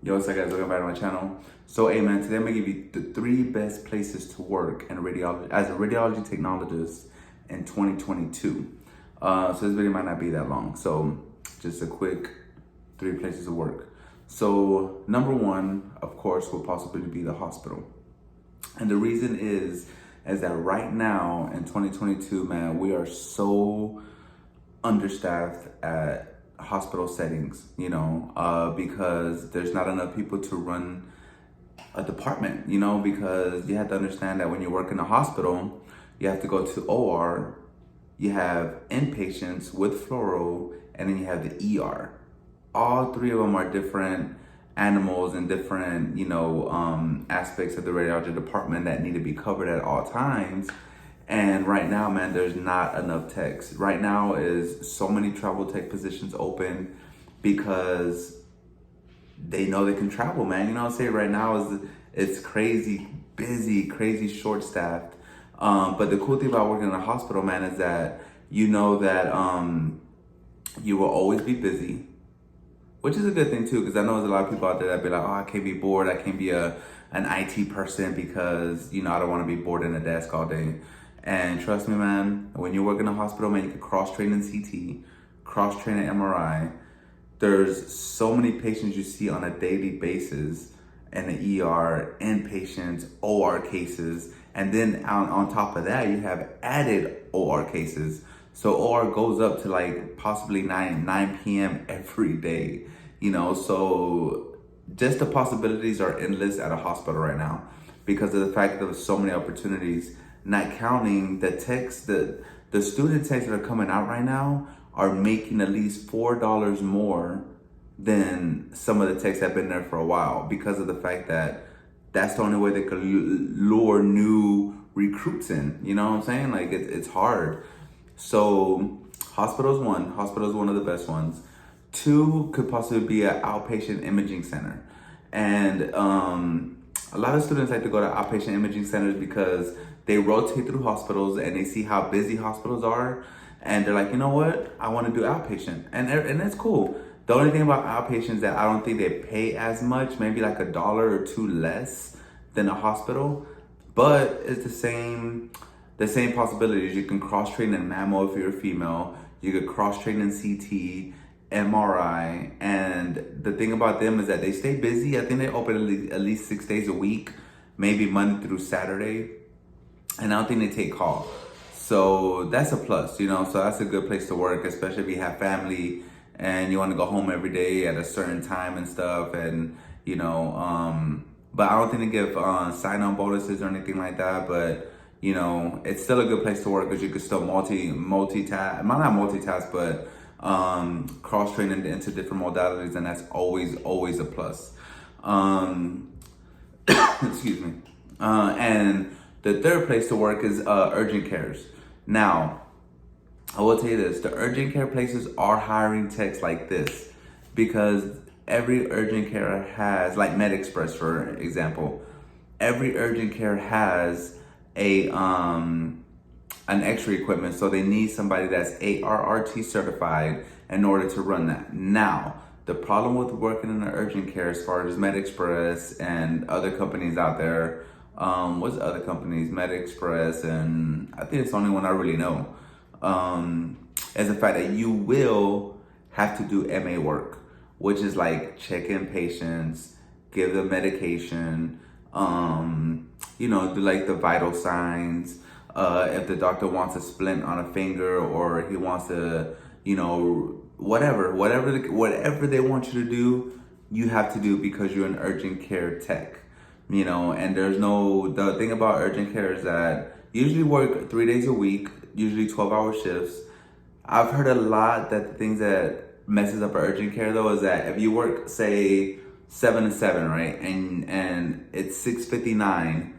Yo, what's up guys, welcome back to my channel. So hey man, today I'm gonna give you the 3 best places to work in radiology as a radiology technologist in 2022. So this video might not be that long. So just a quick 3 places to work. So number 1, of course, will possibly be the hospital. And the reason is that right now in 2022, man, we are so understaffed at hospital settings, because there's not enough people to run a department, because you have to understand that when you work in a hospital, you have to go to OR, you have inpatients with fluoro, and then you have the ER. All 3 of them are different animals and different, aspects of the radiology department that need to be covered at all times. And right now, man, there's not enough techs. Right now is so many travel tech positions open because they know they can travel, man. You know what I'm saying? Right now it's crazy busy, crazy short staffed. But the cool thing about working in a hospital, man, is that you know that you will always be busy, which is a good thing too, because I know there's a lot of people out there that be like, oh, I can't be bored. I can't be an IT person because, I don't want to be bored in a desk all day. And trust me, man, when you work in a hospital, man, you can cross-train in CT, cross-train in MRI. There's so many patients you see on a daily basis in the ER, inpatients, OR cases. And then on top of that, you have added OR cases. So OR goes up to like possibly 9 p.m. every day, so just the possibilities are endless at a hospital right now because of the fact that there's so many opportunities. Not counting the techs, the student techs that are coming out right now are making at least $4 more than some of the techs that have been there for a while because of the fact that that's the only way they could lure new recruits in. You know what I'm saying? Like it's hard. So hospital's one of the best ones. 2 could possibly be an outpatient imaging center. And a lot of students like to go to outpatient imaging centers because they rotate through hospitals and they see how busy hospitals are. And they're like, you know what? I want to do outpatient. And that's cool. The only thing about outpatient is that I don't think they pay as much, maybe like $1 or $2 less than a hospital. But it's the same possibilities. You can cross-train in mammo if you're a female. You could cross-train in CT, MRI. And the thing about them is that they stay busy. I think they open at least 6 days a week, maybe Monday through Saturday. And I don't think they take call. So that's a plus, so that's a good place to work, especially if you have family and you want to go home every day at a certain time and stuff. And, but I don't think they give sign-on bonuses or anything like that. But, it's still a good place to work because you could still multitask, not multitask, but cross-train into different modalities. And that's always a plus. Excuse me. And the 3rd place to work is urgent cares. Now, I will tell you this, the urgent care places are hiring techs like this because every urgent care has, like MedExpress for example, every urgent care has an X-ray equipment, so they need somebody that's ARRT certified in order to run that. Now, the problem with working in an urgent care as far as MedExpress and other companies out there, what's the other companies? MedExpress, and I think it's the only one I really know, is the fact that you will have to do MA work, which is like check in patients, give them medication, do like the vital signs. If the doctor wants a splint on a finger or he wants to, whatever they want you to do, you have to do because you're an urgent care tech. And the thing about urgent care is that you usually work 3 days a week, usually 12-hour shifts. I've heard a lot that the things that messes up urgent care though is that if you work, say 7 to 7, right? And it's 6:59,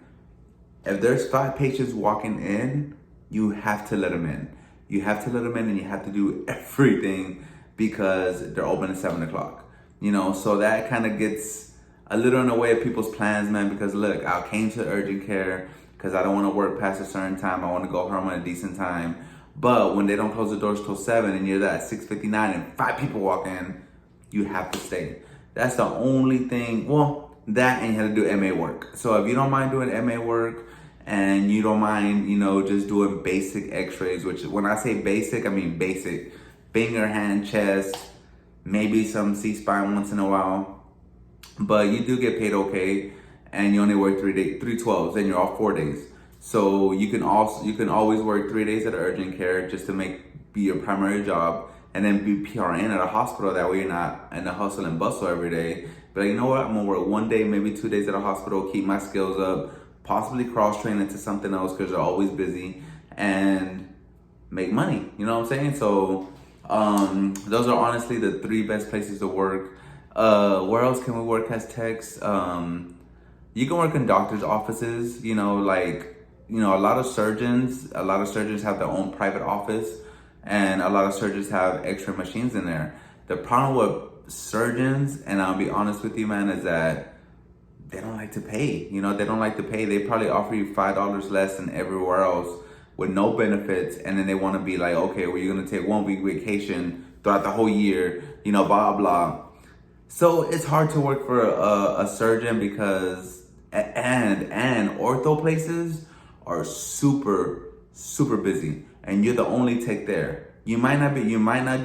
if there's 5 patients walking in, you have to let them in. You have to let them in and you have to do everything because they're open at 7 o'clock. So that kind of gets a little in the way of people's plans, man, because look, I came to urgent care because I don't want to work past a certain time. I want to go home at a decent time. But when they don't close the doors till 7 and you're there at 6:59 and 5 people walk in, you have to stay. That's the only thing. Well, that and you have to do MA work. So if you don't mind doing MA work and you don't mind, just doing basic x-rays, which when I say basic, I mean basic. Finger, hand, chest, maybe some C-spine once in a while. But you do get paid okay, and you only work 312s, and you're off 4 days. So you can always work 3 days at urgent care just to be your primary job, and then be PRN at a hospital. That way you're not in the hustle and bustle every day. But you know what? I'm gonna work 1 day, maybe 2 days at a hospital, keep my skills up, possibly cross train into something else because they're always busy, and make money. You know what I'm saying? So those are honestly the 3 best places to work. Where else can we work as techs? You can work in doctors' offices. A lot of surgeons have their own private office, and a lot of surgeons have x-ray machines in there. The problem with surgeons, and I'll be honest with you, man, is that they don't like to pay. They don't like to pay. They probably offer you $5 less than everywhere else with no benefits, and then they want to be like, okay, well, you're gonna take 1 week vacation throughout the whole year, blah blah. So it's hard to work for a surgeon because and ortho places are super busy, and you're the only tech there. You might not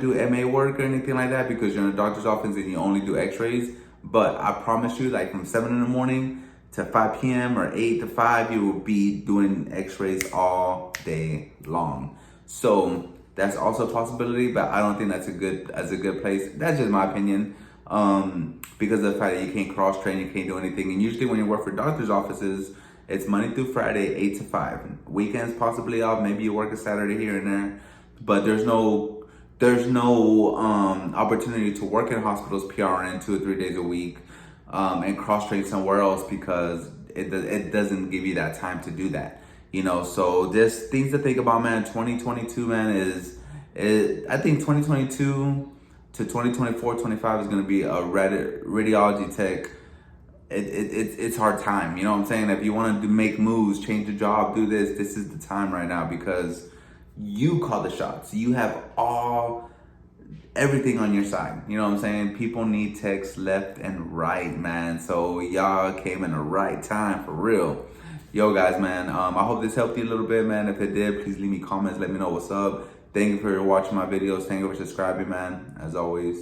do MA work or anything like that because you're in a doctor's office and you only do x-rays, but I promise you, like from 7 in the morning to 5 p.m. or 8 to 5, you will be doing x-rays all day long. So that's also a possibility, but I don't think that's a good place. That's just my opinion. Because of the fact that you can't cross train, you can't do anything. And usually when you work for doctor's offices, it's Monday through Friday, 8 to 5. Weekends possibly off, maybe you work a Saturday here and there. But there's no opportunity to work in hospitals PRN 2 or 3 days a week, and cross train somewhere else because it doesn't give you that time to do that. So there's things to think about, man. 2022, man, I think 2022 to 2024, 25 is going to be a radiology tech. It's hard time. You know what I'm saying? If you want to make moves, change your job, do this is the time right now because you call the shots. You have everything on your side. You know what I'm saying? People need techs left and right, man. So y'all came in the right time for real. Yo guys, man, I hope this helped you a little bit, man. If it did, please leave me comments. Let me know what's up. Thank you for watching my videos. Thank you for subscribing, man. As always.